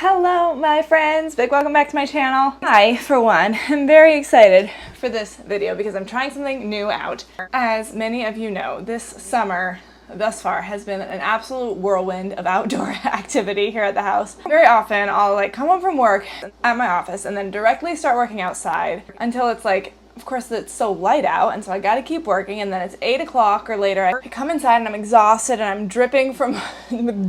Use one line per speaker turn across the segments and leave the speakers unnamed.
Hello my friends, big welcome back to my channel. I, for one, am very excited for this video because I'm trying something new out. As many of you know, this summer thus far has been an absolute whirlwind of outdoor activity here at the house. Very often I'll come home from work at my office and then directly start working outside until it's of course it's so light out, and so I gotta keep working, and then it's 8 o'clock or later. I come inside and I'm exhausted and I'm dripping from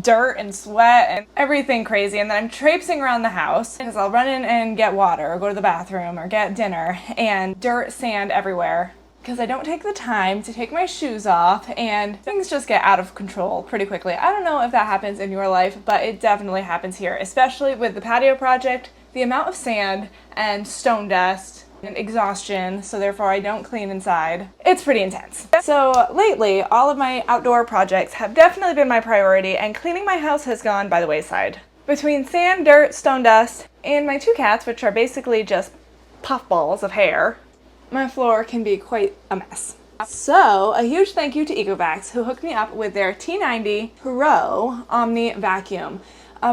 dirt and sweat and everything crazy, and then I'm traipsing around the house because I'll run in and get water or go to the bathroom or get dinner, and dirt, sand everywhere because I don't take the time to take my shoes off, and things just get out of control pretty quickly. I don't know if that happens in your life, but it definitely happens here, especially with the patio project. The amount of sand and stone dust and exhaustion, so therefore I don't clean inside. It's pretty intense. So lately, all of my outdoor projects have definitely been my priority, and cleaning my house has gone by the wayside. Between sand, dirt, stone dust, and my two cats, which are basically just puffballs of hair, my floor can be quite a mess. So a huge thank you to ECOVACS, who hooked me up with their T90 PRO OMNI vacuum.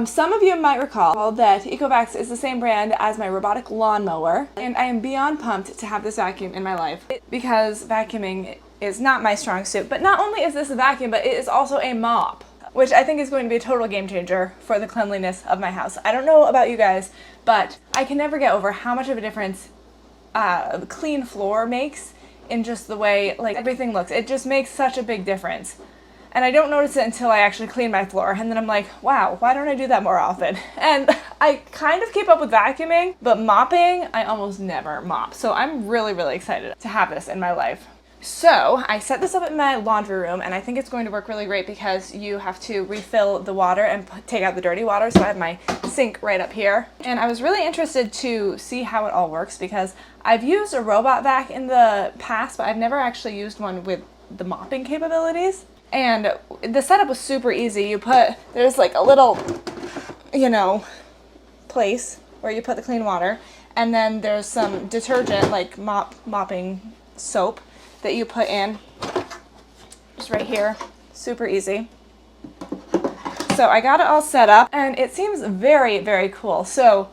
Some of you might recall that ECOVACS is the same brand as my robotic lawnmower, and I am beyond pumped to have this vacuum in my life because vacuuming is not my strong suit. But not only is this a vacuum, but it is also a mop, which I think is going to be a total game changer for the cleanliness of my house. I don't know about you guys, but I can never get over how much of a difference a clean floor makes in just the way everything looks. It just makes such a big difference. And I don't notice it until I actually clean my floor, and then I'm like, wow, why don't I do that more often? And I kind of keep up with vacuuming, but mopping, I almost never mop. So I'm really, really excited to have this in my life. So I set this up in my laundry room, and I think it's going to work really great because you have to refill the water and take out the dirty water. So I have my sink right up here. And I was really interested to see how it all works because I've used a robot vac in the past, but I've never actually used one with the mopping capabilities. And the setup was super easy. There's a little, place where you put the clean water, and then there's some detergent, like mopping soap, that you put in, just right here. Super easy. So I got it all set up, and it seems very, very cool. So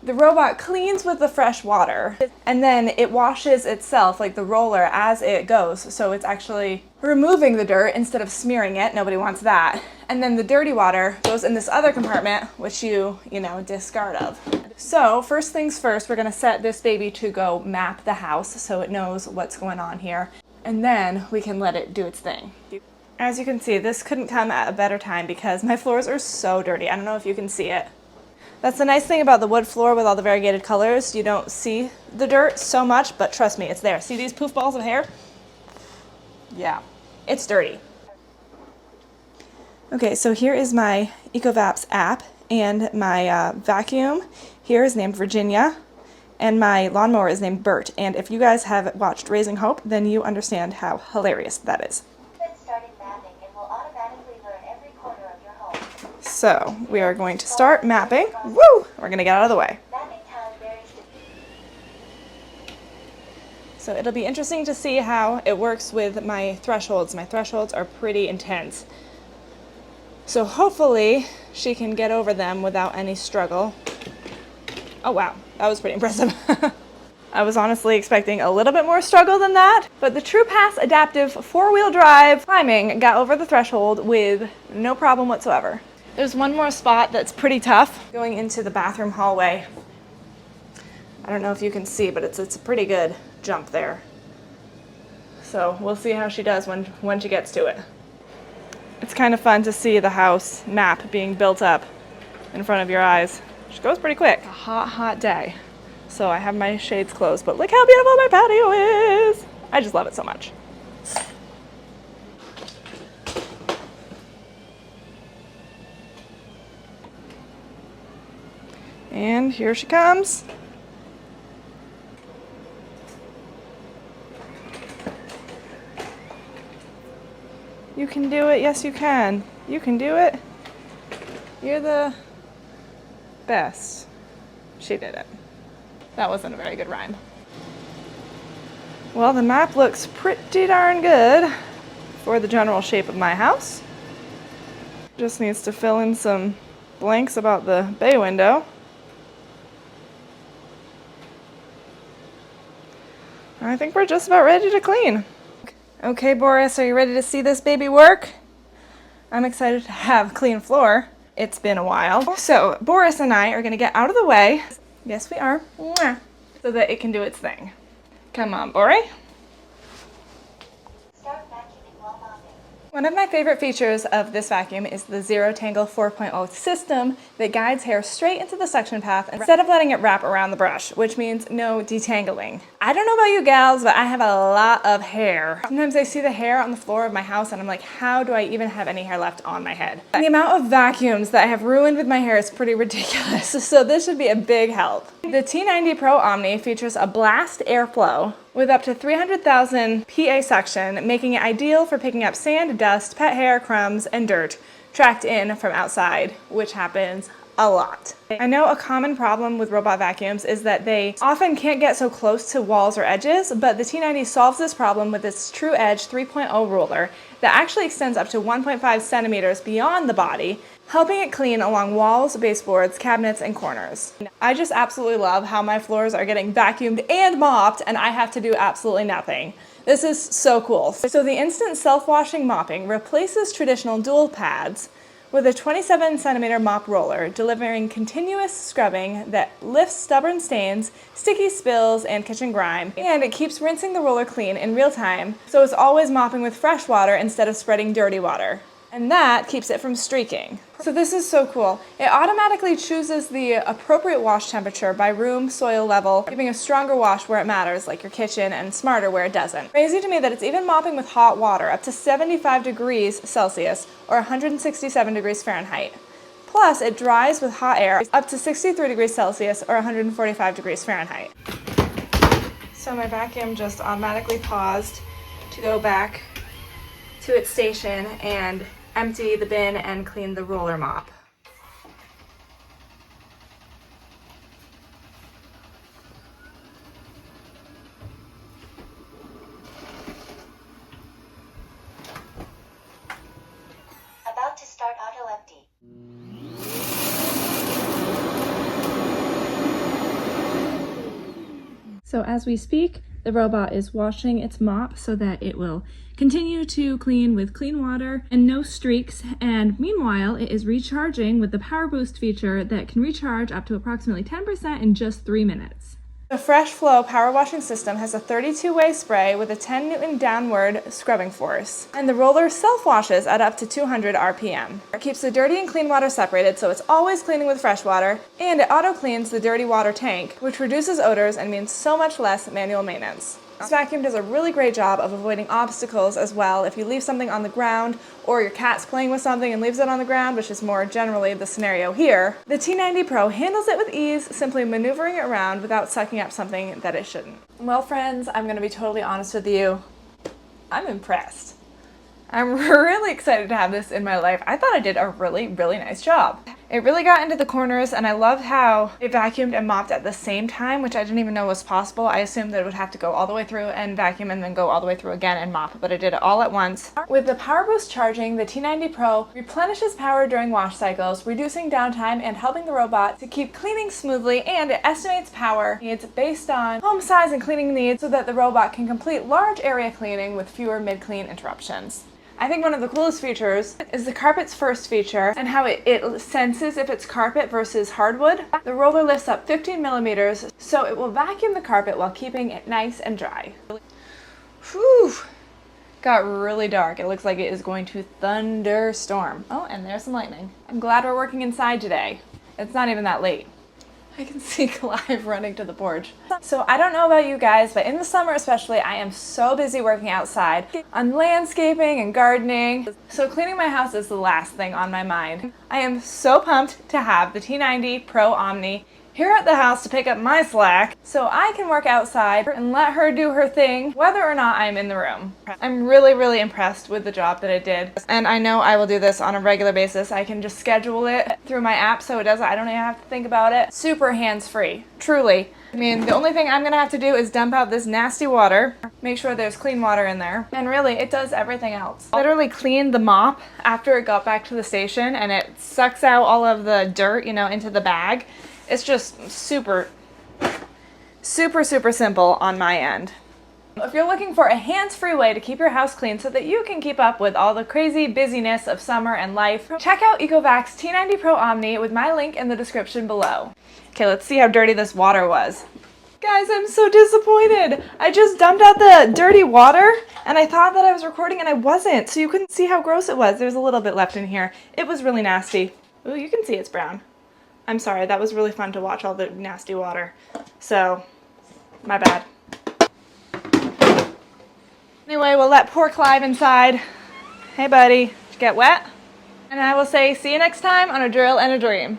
the robot cleans with the fresh water, and then it washes itself, like the roller, as it goes. So it's actually removing the dirt instead of smearing it. Nobody wants that. And then the dirty water goes in this other compartment, which you discard of. So first things first, we're gonna set this baby to go map the house so it knows what's going on here. And then we can let it do its thing. As you can see, this couldn't come at a better time because my floors are so dirty. I don't know if you can see it. That's the nice thing about the wood floor with all the variegated colors. You don't see the dirt so much, but trust me, it's there. See these poof balls of hair? Yeah, it's dirty. Okay, so here is my ECOVAPS app, and my vacuum here is named Virginia, and my lawnmower is named Bert. And if you guys have watched Raising Hope, then you understand how hilarious that is. So we are going to start mapping. Woo! We're going to get out of the way. So it'll be interesting to see how it works with my thresholds. My thresholds are pretty intense. So hopefully she can get over them without any struggle. Oh wow, that was pretty impressive. I was honestly expecting a little bit more struggle than that, but the True Pass adaptive 4-wheel drive climbing got over the threshold with no problem whatsoever. There's one more spot that's pretty tough, going into the bathroom hallway. I don't know if you can see, but it's a pretty good jump there. So we'll see how she does when she gets to it. It's kind of fun to see the house map being built up in front of your eyes. She goes pretty quick. A hot, hot day. So I have my shades closed, but look how beautiful my patio is. I just love it so much. And here she comes. You can do it. Yes, you can. You can do it. You're the best. She did it. That wasn't a very good rhyme. Well, the map looks pretty darn good for the general shape of my house. Just needs to fill in some blanks about the bay window. I think we're just about ready to clean. Okay, Boris, are you ready to see this baby work? I'm excited to have clean floor. It's been a while. So Boris and I are gonna get out of the way. Yes, we are. Mwah. So that it can do its thing. Come on, Bori. One of my favorite features of this vacuum is the Zero Tangle 4.0 system that guides hair straight into the suction path instead of letting it wrap around the brush, which means no detangling. I don't know about you gals, but I have a lot of hair. Sometimes I see the hair on the floor of my house and I'm like, how do I even have any hair left on my head? The amount of vacuums that I have ruined with my hair is pretty ridiculous, so this should be a big help. The T90 PRO OMNI features a blast airflow with up to 300,000 PA suction, making it ideal for picking up sand, dust, pet hair, crumbs, and dirt tracked in from outside, which happens a lot. I know a common problem with robot vacuums is that they often can't get so close to walls or edges, but the T90 solves this problem with its True Edge 3.0 ruler that actually extends up to 1.5 centimeters beyond the body, helping it clean along walls, baseboards, cabinets, and corners. I just absolutely love how my floors are getting vacuumed and mopped, and I have to do absolutely nothing. This is so cool. So the instant self-washing mopping replaces traditional dual pads with a 27 centimeter mop roller, delivering continuous scrubbing that lifts stubborn stains, sticky spills, and kitchen grime, and it keeps rinsing the roller clean in real time, so it's always mopping with fresh water instead of spreading dirty water. And that keeps it from streaking. So this is so cool. It automatically chooses the appropriate wash temperature by room, soil level, giving a stronger wash where it matters, like your kitchen, and smarter where it doesn't. Crazy to me that it's even mopping with hot water up to 75 degrees Celsius or 167 degrees Fahrenheit. Plus, it dries with hot air up to 63 degrees Celsius or 145 degrees Fahrenheit. So my vacuum just automatically paused to go back to its station and empty the bin and clean the roller mop.
About to start auto empty.
So as we speak, the robot is washing its mop so that it will continue to clean with clean water and no streaks, and meanwhile it is recharging with the power boost feature that can recharge up to approximately 10% in just 3 minutes. The Fresh Flow power washing system has a 32-way spray with a 10 Newton downward scrubbing force, and the roller self-washes at up to 200 RPM. It keeps the dirty and clean water separated, so it's always cleaning with fresh water, and it auto-cleans the dirty water tank, which reduces odors and means so much less manual maintenance. This vacuum does a really great job of avoiding obstacles as well. If you leave something on the ground, or your cat's playing with something and leaves it on the ground, which is more generally the scenario here, the T90 PRO handles it with ease, simply maneuvering it around without sucking up something that it shouldn't. Well, friends, I'm going to be totally honest with you. I'm impressed. I'm really excited to have this in my life. I thought I did a really, really nice job. It really got into the corners, and I loved how it vacuumed and mopped at the same time, which I didn't even know was possible. I assumed that it would have to go all the way through and vacuum and then go all the way through again and mop, but it did it all at once. With the power boost charging, the T90 PRO replenishes power during wash cycles, reducing downtime and helping the robot to keep cleaning smoothly, and it estimates power needs based on home size and cleaning needs so that the robot can complete large area cleaning with fewer mid-clean interruptions. I think one of the coolest features is the carpet's first feature and how it senses if it's carpet versus hardwood. The roller lifts up 15 millimeters, so it will vacuum the carpet while keeping it nice and dry. Whew! Got really dark. It looks like it is going to thunderstorm. Oh, and there's some lightning. I'm glad we're working inside today. It's not even that late. I can see Clive running to the porch. So I don't know about you guys, but in the summer especially, I am so busy working outside on landscaping and gardening. So cleaning my house is the last thing on my mind. I am so pumped to have the T90 PRO OMNI here at the house to pick up my slack so I can work outside and let her do her thing whether or not I'm in the room. I'm really, really impressed with the job that it did, and I know I will do this on a regular basis. I can just schedule it through my app so I don't even have to think about it. Super hands-free, truly. I mean, the only thing I'm gonna have to do is dump out this nasty water, make sure there's clean water in there, and really it does everything else. Literally cleaned the mop after it got back to the station, and it sucks out all of the dirt, you know, into the bag. It's just super simple on my end. If you're looking for a hands-free way to keep your house clean so that you can keep up with all the crazy busyness of summer and life, check out ECOVACS T90 PRO OMNI with my link in the description below. Okay, let's see how dirty this water was. Guys, I'm so disappointed. I just dumped out the dirty water and I thought that I was recording and I wasn't, so you couldn't see how gross it was. There's a little bit left in here. It was really nasty. Ooh, you can see it's brown. I'm sorry, that was really fun to watch all the nasty water. So, my bad. Anyway, we'll let poor Clive inside. Hey buddy, did you get wet? And I will say see you next time on A Drill and a Dream.